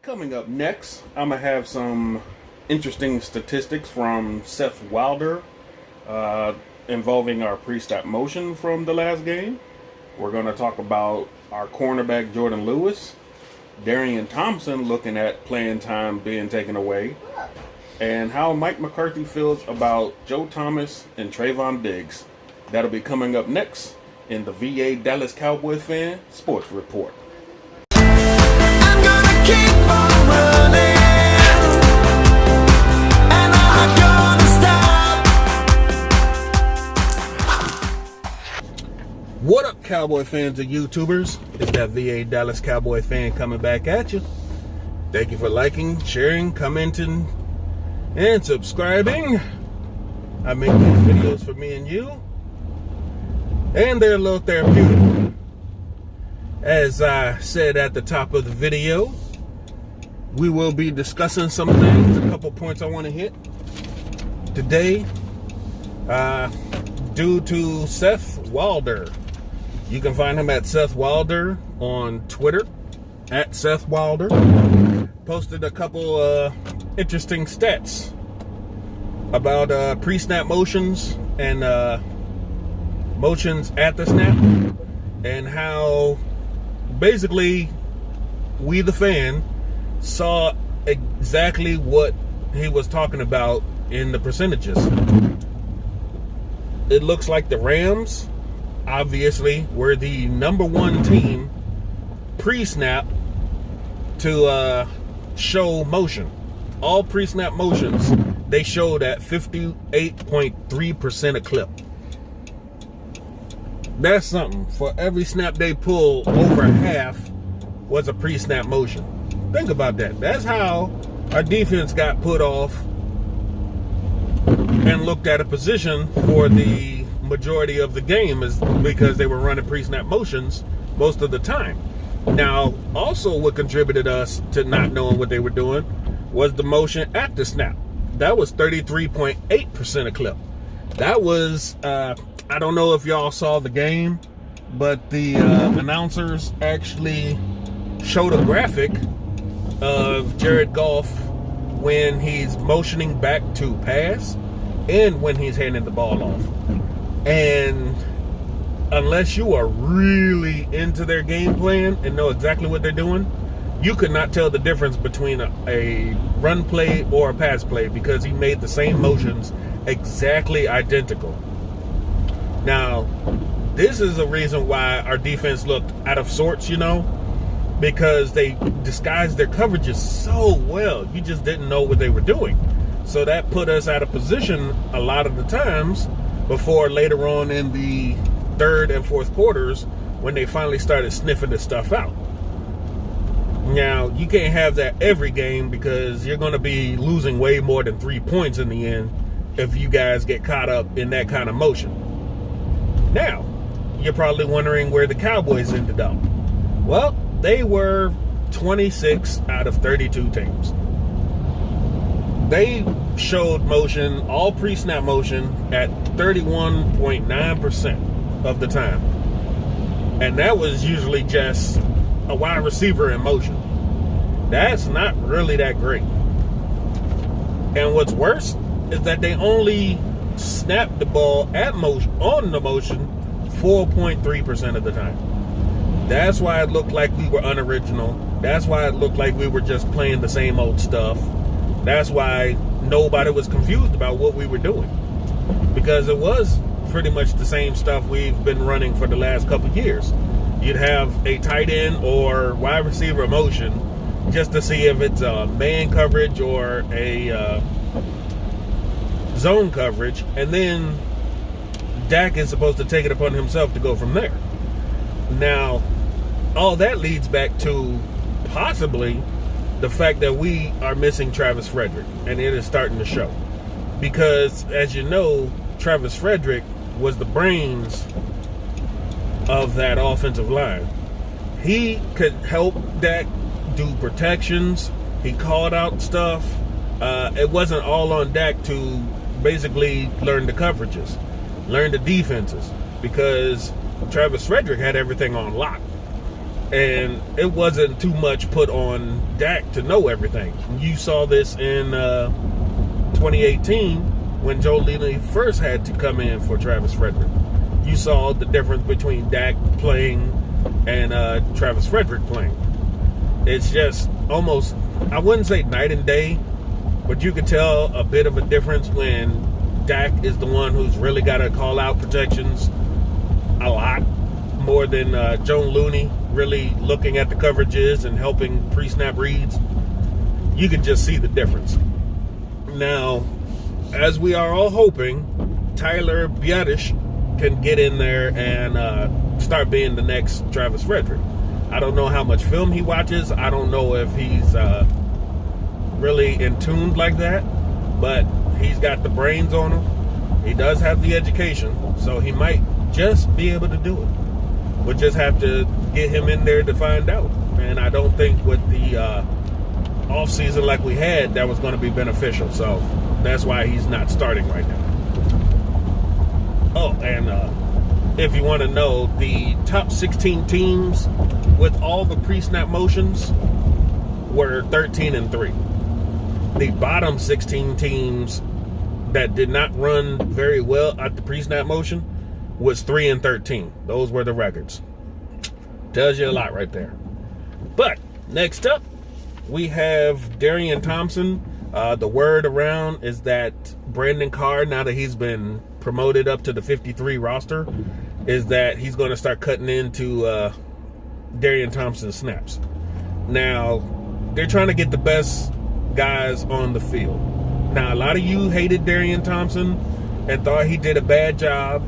Coming up next, I'm going to have some interesting statistics from Seth Wilder involving our pre-snap motion from the last game. We're going to talk about our cornerback Jordan Lewis, Darian Thompson looking at playing time being taken away, and how Mike McCarthy feels about Joe Thomas and Trayvon Diggs. That'll be coming up next in the VA Dallas Cowboys Fan Sports Report. I'm gonna keep on running, and I'm not gonna stop. What up, Cowboy fans and YouTubers? It's that VA Dallas Cowboy fan coming back at you. Thank you for liking, sharing, commenting, and subscribing. I make these videos for me and you, and they're a little therapeutic. As I said at the top of the video, we will be discussing some things, a couple points I want to hit today, due to Seth Wilder. You can find him at Seth Wilder on Twitter, at Seth Wilder. Posted a couple interesting stats about pre-snap motions and motions at the snap, and how basically we, the fan, saw exactly what he was talking about in the percentages. It looks like the Rams obviously were the number one team pre-snap to show motion. All pre-snap motions, they showed at 58.3% a clip. That's something. For every snap they pull, over half was a pre-snap motion. Think about that. That's how our defense got put off and looked at a position for the majority of the game, is because they were running pre-snap motions most of the time. Now, also what contributed us to not knowing what they were doing was the motion at the snap. That was 33.8% a clip. That was, I don't know if y'all saw the game, but the announcers actually showed a graphic of Jared Goff when he's motioning back to pass and when he's handing the ball off. And unless you are really into their game plan and know exactly what they're doing, you could not tell the difference between a run play or a pass play, because he made the same motions exactly identical. Now, this is the reason why our defense looked out of sorts, because they disguised their coverages so well. You just didn't know what they were doing. So that put us out of position a lot of the times before later on in the third and fourth quarters, when they finally started sniffing this stuff out. Now, you can't have that every game, because you're going to be losing way more than 3 points in the end if you guys get caught up in that kind of motion. Now, you're probably wondering where the Cowboys ended up. Well, they were 26 out of 32 teams. They showed motion, all pre-snap motion, at 31.9% of the time. And that was usually just a wide receiver in motion. That's not really that great. And what's worse is that they only snapped the ball at motion, on the motion, 4.3% of the time. That's why it looked like we were unoriginal. That's why it looked like we were just playing the same old stuff. That's why nobody was confused about what we were doing, because it was pretty much the same stuff we've been running for the last couple of years. You'd have a tight end or wide receiver motion just to see if it's a man coverage or a zone coverage, and then Dak is supposed to take it upon himself to go from there. Now, all that leads back to possibly the fact that we are missing Travis Frederick, and it is starting to show. Because, as you know, Travis Frederick was the brains of that offensive line. He could help Dak do protections. He called out stuff. It wasn't all on Dak to basically learn the coverages, learn the defenses, because Travis Frederick had everything on lock. And it wasn't too much put on Dak to know everything. You saw this in 2018 when Joe Looney first had to come in for Travis Frederick. You saw the difference between Dak playing and Travis Frederick playing. It's just almost, I wouldn't say night and day, but you could tell a bit of a difference when Dak is the one who's really got to call out protections a lot more than Joe Looney really looking at the coverages and helping pre-snap reads. You can just see the difference. Now, as we are all hoping, Tyler Biadasz can get in there and start being the next Travis Frederick. I don't know how much film he watches. I don't know if he's really in tune like that, but he's got the brains on him. He does have the education, so he might just be able to do it. We'll just have to get him in there to find out. And I don't think with the off season like we had, that was going to be beneficial. So that's why he's not starting right now. Oh, and if you want to know, the top 16 teams with all the pre-snap motions were 13-3. The bottom 16 teams that did not run very well at the pre-snap motion was 3-13. Those were the records. Tells you a lot right there. But next up, we have Darian Thompson. The word around is that Brandon Carr, now that he's been promoted up to the 53 roster, is that he's going to start cutting into Darian Thompson's snaps. Now, they're trying to get the best guys on the field. Now, a lot of you hated Darian Thompson and thought he did a bad job,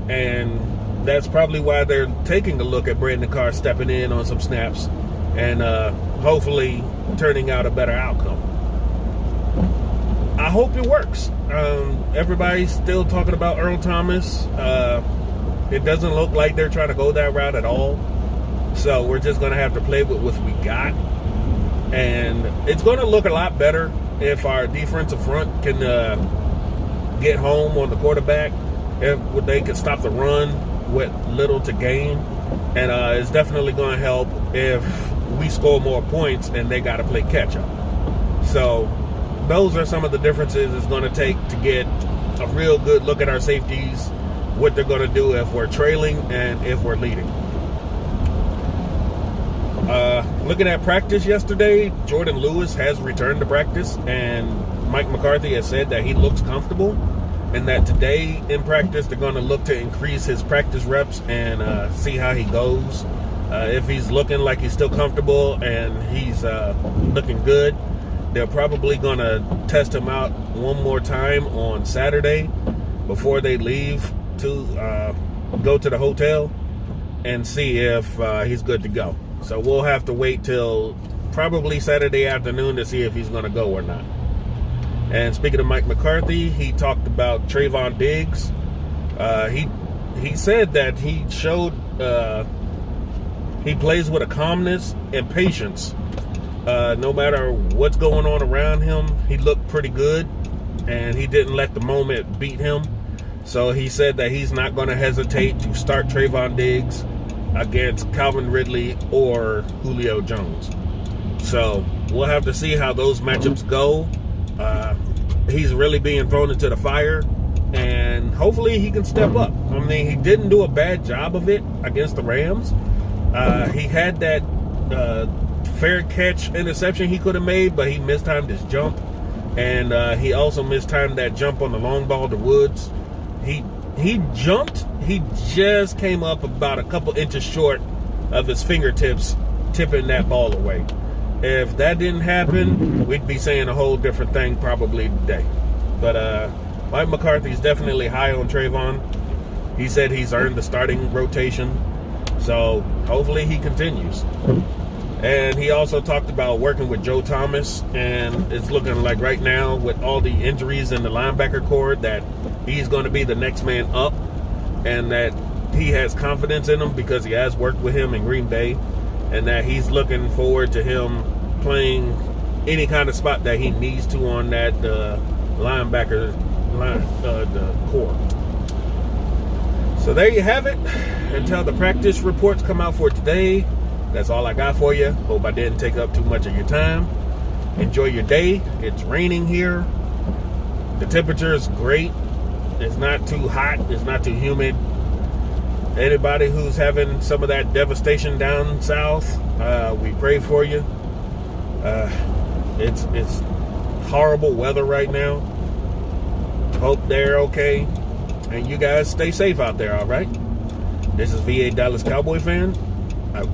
and that's probably why they're taking a look at Brandon Carr stepping in on some snaps and hopefully turning out a better outcome. I hope it works. Everybody's still talking about Earl Thomas. It doesn't look like they're trying to go that route at all. So we're just going to have to play with what we got. And it's going to look a lot better if our defensive front can get home on the quarterback. If they can stop the run with little to gain. And it's definitely going to help if we score more points and they got to play catch up. So those are some of the differences it's going to take to get a real good look at our safeties, what they're going to do if we're trailing and if we're leading. Looking at practice yesterday, Jordan Lewis has returned to practice, and Mike McCarthy has said that he looks comfortable, and that today in practice they're going to look to increase his practice reps and see how he goes. If he's looking like he's still comfortable and he's looking good, they're probably going to test him out one more time on Saturday before they leave to go to the hotel and see if he's good to go. So we'll have to wait till probably Saturday afternoon to see if he's going to go or not. And speaking of Mike McCarthy, he talked about Trayvon Diggs. He said that he showed he plays with a calmness and patience. No matter what's going on around him, he looked pretty good, and he didn't let the moment beat him. So he said that he's not going to hesitate to start Trayvon Diggs against Calvin Ridley or Julio Jones. So we'll have to see how those matchups go. He's really being thrown into the fire, and hopefully he can step up. I mean, he didn't do a bad job of it against the Rams. He had that fair catch interception he could have made, but he mistimed his jump, and he also mistimed that jump on the long ball to Woods. He jumped. He just came up about a couple inches short of his fingertips, tipping that ball away. If that didn't happen, we'd be saying a whole different thing probably today. But Mike McCarthy's definitely high on Trayvon. He said he's earned the starting rotation, so hopefully he continues. And he also talked about working with Joe Thomas, and it's looking like right now with all the injuries in the linebacker corps that he's going to be the next man up, and that he has confidence in him because he has worked with him in Green Bay, and that he's looking forward to him playing any kind of spot that he needs to on that linebacker line, the corps. So there you have it. Until the practice reports come out for today, That's all I got for you. Hope I didn't take up too much of your time. Enjoy your day. It's raining here. The temperature is great. It's not too hot. It's not too humid. Anybody who's having some of that devastation down south, we pray for you. It's horrible weather right now. Hope they're okay. And you guys stay safe out there, all right? This is VA Dallas Cowboy fan. Out.